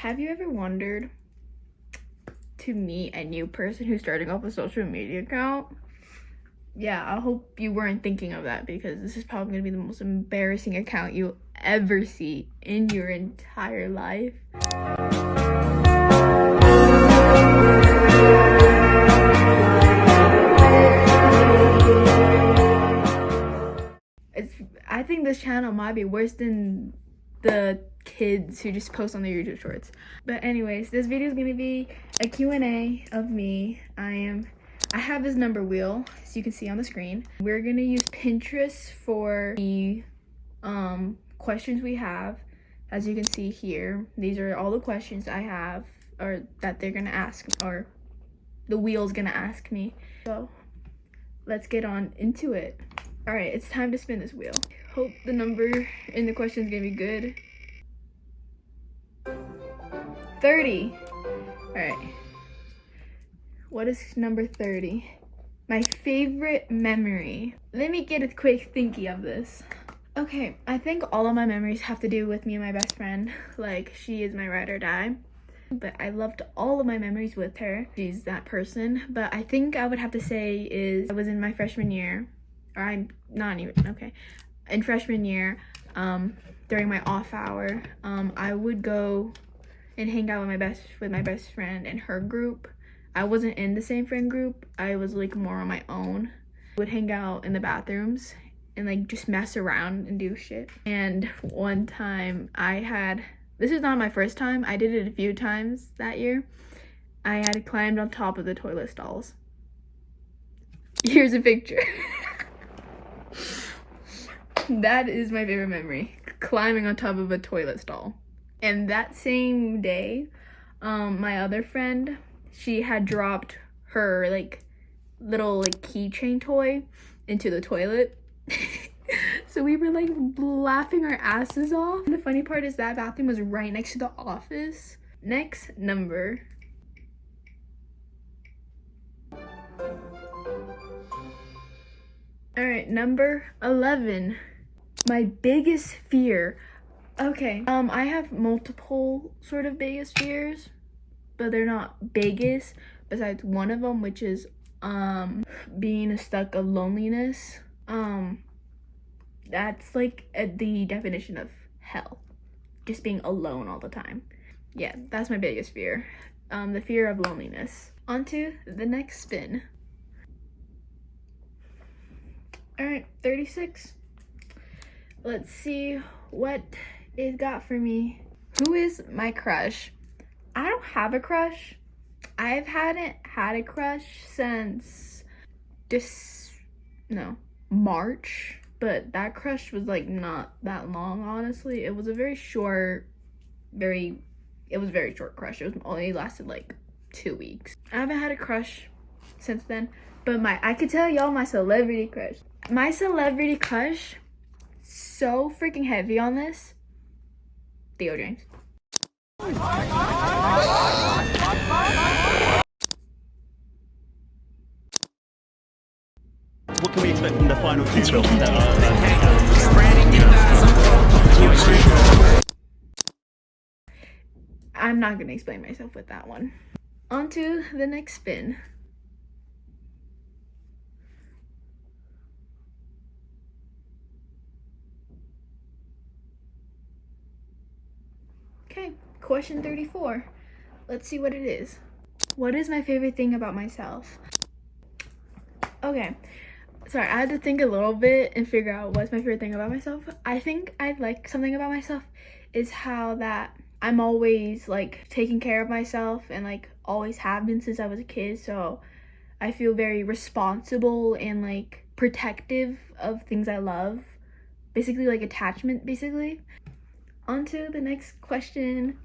Have you ever wondered to meet a new person who's starting off a social media account? Yeah, I hope you weren't thinking of that, because this is probably gonna be the most embarrassing account you'll ever see in your entire life. I think this channel might be worse than the kids who just post on their YouTube shorts. But anyways, this video is gonna be a Q&A of me. I have this number wheel, as you can see on the screen. We're gonna use Pinterest for the questions we have. As you can see here, these are all the questions I have, or that they're gonna ask, or the wheel's gonna ask me. So let's get on into it. All right, it's time to spin this wheel. Hope the number in the question is gonna be good. 30. All right. What is number 30? My favorite memory. Let me get a quick thinky of this. Okay, I think all of my memories have to do with me and my best friend. Like, she is my ride or die. But I loved all of my memories with her. She's that person. But I think I would have to say is I was in my freshman year. Or I'm not even, okay. In freshman year, during my off hour, I would go and hang out with my best friend and her group. I wasn't in the same friend group. I was like more on my own. Would hang out in the bathrooms and like just mess around and do shit. And one time this is not my first time. I did it a few times that year. I had climbed on top of the toilet stalls. Here's a picture. That is my favorite memory, climbing on top of a toilet stall. And that same day, my other friend, she had dropped her like little like keychain toy into the toilet. So we were like laughing our asses off. And the funny part is that bathroom was right next to the office. Next number. All right, number 11. My biggest fear. Okay, I have multiple sort of biggest fears, but they're not biggest, besides one of them, which is being stuck of loneliness. That's like the definition of hell, just being alone all the time. Yeah, that's my biggest fear, the fear of loneliness. On to the next spin. All right, 36. Let's see what it got for me. Who is my crush? I don't have a crush. I hadn't had a crush since March, but that crush was like not that long, honestly. It was a very short crush. It was only lasted like 2 weeks. I haven't had a crush since then, but I could tell y'all my celebrity crush. My celebrity crush, so freaking heavy on this, Theo James. What can we expect from the final two films that I'm not gonna explain myself with that one. On to the next spin. Okay, question 34. Let's see what it is. What is my favorite thing about myself? Okay, sorry, I had to think a little bit and figure out what's my favorite thing about myself. I think I like something about myself is how that I'm always like taking care of myself, and like always have been since I was a kid. So I feel very responsible and like protective of things I love. Basically like attachment, basically. On to the next question.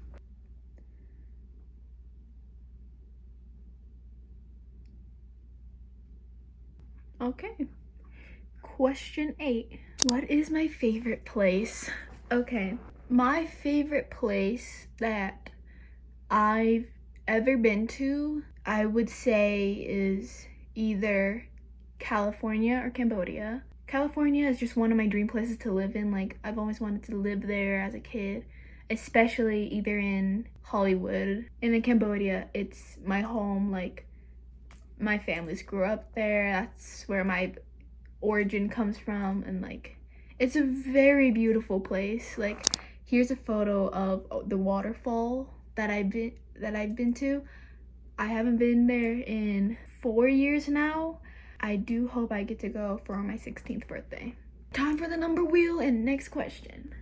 Okay. Question 8. What is my favorite place? Okay. My favorite place that I've ever been to, I would say, is either California or Cambodia. California is just one of my dream places to live in. Like, I've always wanted to live there as a kid. especially either in Hollywood and in Cambodia. It's my home. Like, my family's grew up there. That's where my origin comes from, and like, it's a very beautiful place. Like, here's a photo of the waterfall that I've been to. I haven't been there in 4 years now. I do hope I get to go for my 16th birthday. Time for the number wheel and next question.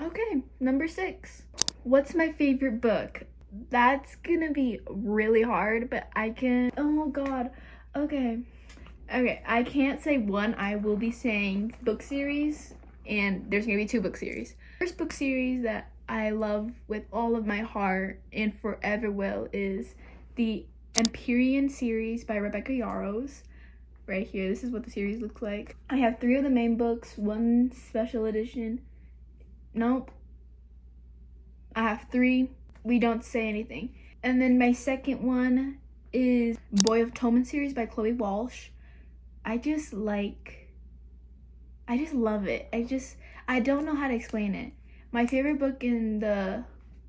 Okay, number 6. What's my favorite book? That's gonna be really hard, but I can, oh god, okay, I can't say one. I will be saying book series, and there's gonna be 2 book series. First book series that I love with all of my heart and forever will is the Empyrean series by Rebecca Yarros. Right here, this is what the series looks like. I have 3 of the main books, 1 special edition. Nope, I have 3. We don't say anything. And then my second one is Boy of Toman series by Chloe Walsh. I just love it. I don't know how to explain it. My favorite book in the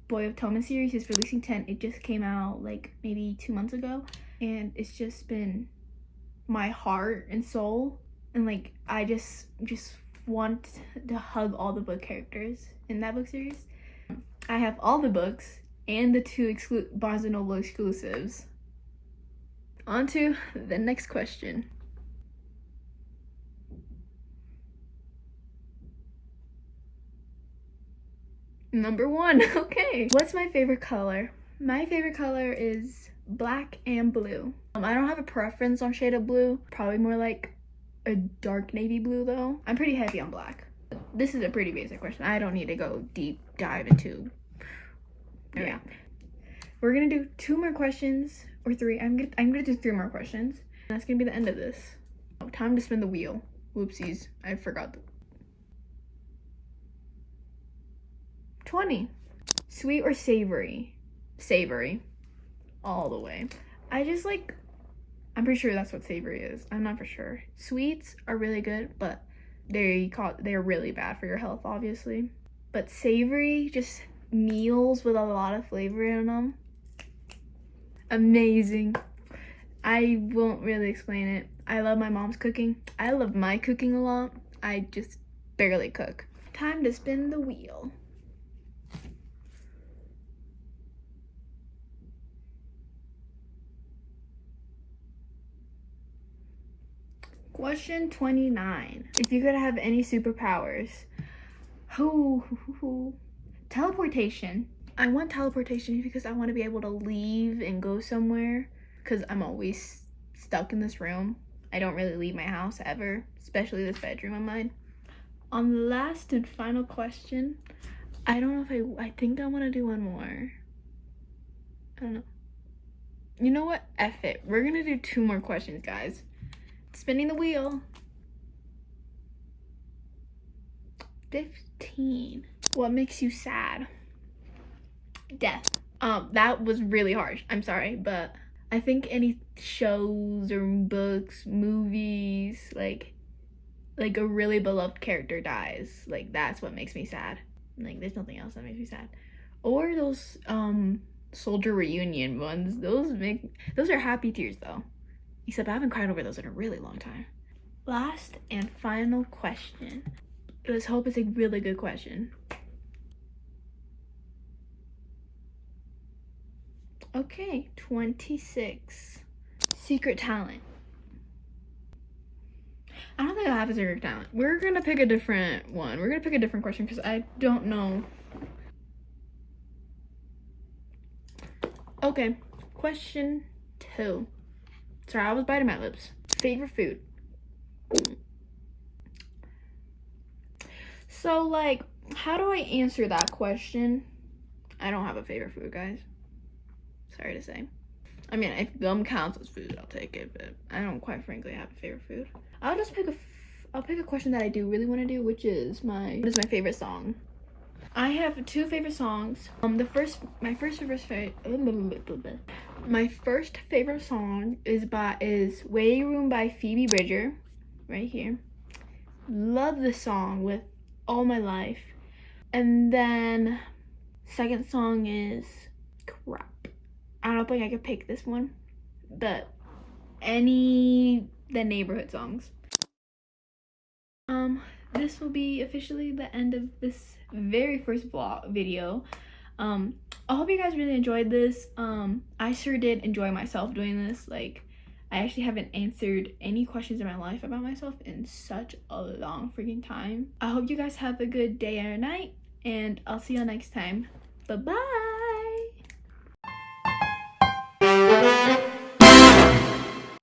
Boy of Toman series is Releasing 10. It just came out like maybe 2 months ago, and it's just been my heart and soul. And like, I just want to hug all the book characters in that book series. I have all the books and the 2 Barnes & Noble exclusives. On to the next question. Number 1, okay. What's my favorite color? My favorite color is black and blue. I don't have a preference on shade of blue. Probably more like a dark navy blue though. I'm pretty heavy on black. This is a pretty basic question. I don't need to go deep dive into. Yeah. We're gonna do 2 more questions, or 3. I'm gonna do 3 more questions. And that's gonna be the end of this. Oh, time to spin the wheel. Whoopsies, I forgot. 20. Sweet or savory? Savory. All the way. I'm pretty sure that's what savory is. I'm not for sure. Sweets are really good, but they're really bad for your health, obviously. But savory, just meals with a lot of flavor in them, amazing. I won't really explain it. I love my mom's cooking. I love my cooking a lot. I just barely cook. Time to spin the wheel. Question 29. If you could have any superpowers, teleportation. I want teleportation because I want to be able to leave and go somewhere, because I'm always stuck in this room. I don't really leave my house ever, especially this bedroom of mine. On the last and final question, I don't know if I think I want to do one more. I don't know. You know what? F it. We're gonna do 2 more questions, guys. Spinning the wheel. 15. What makes you sad? Death. That was really harsh. I'm sorry, but I think any shows or books, movies, like a really beloved character dies, like that's what makes me sad. Like, there's nothing else that makes me sad. Or those soldier reunion ones. Those are happy tears though. Except I haven't cried over those in a really long time. Last and final question. Let's hope it's a really good question. Okay, 26. Secret talent. I don't think I have a secret talent. We're gonna pick a different one. We're gonna pick a different question because I don't know. Okay, question 2. Sorry, I was biting my lips. Favorite food. So, like, how do I answer that question? I don't have a favorite food, guys. Sorry to say. I mean, if gum counts as food, I'll take it, but I don't quite frankly have a favorite food. I'll pick a question that I do really want to do, which is what is my favorite song? I have 2 favorite songs. My first favorite song is Way Room by Phoebe Bridger, right here. love this song with all my life. And then second song is crap. I don't think I could pick this one, but the neighborhood songs. This will be officially the end of this very first vlog video. I hope you guys really enjoyed this. I sure did enjoy myself doing this. Like, I actually haven't answered any questions in my life about myself in such a long freaking time. I hope you guys have a good day or night, and I'll see you next time. Bye-bye!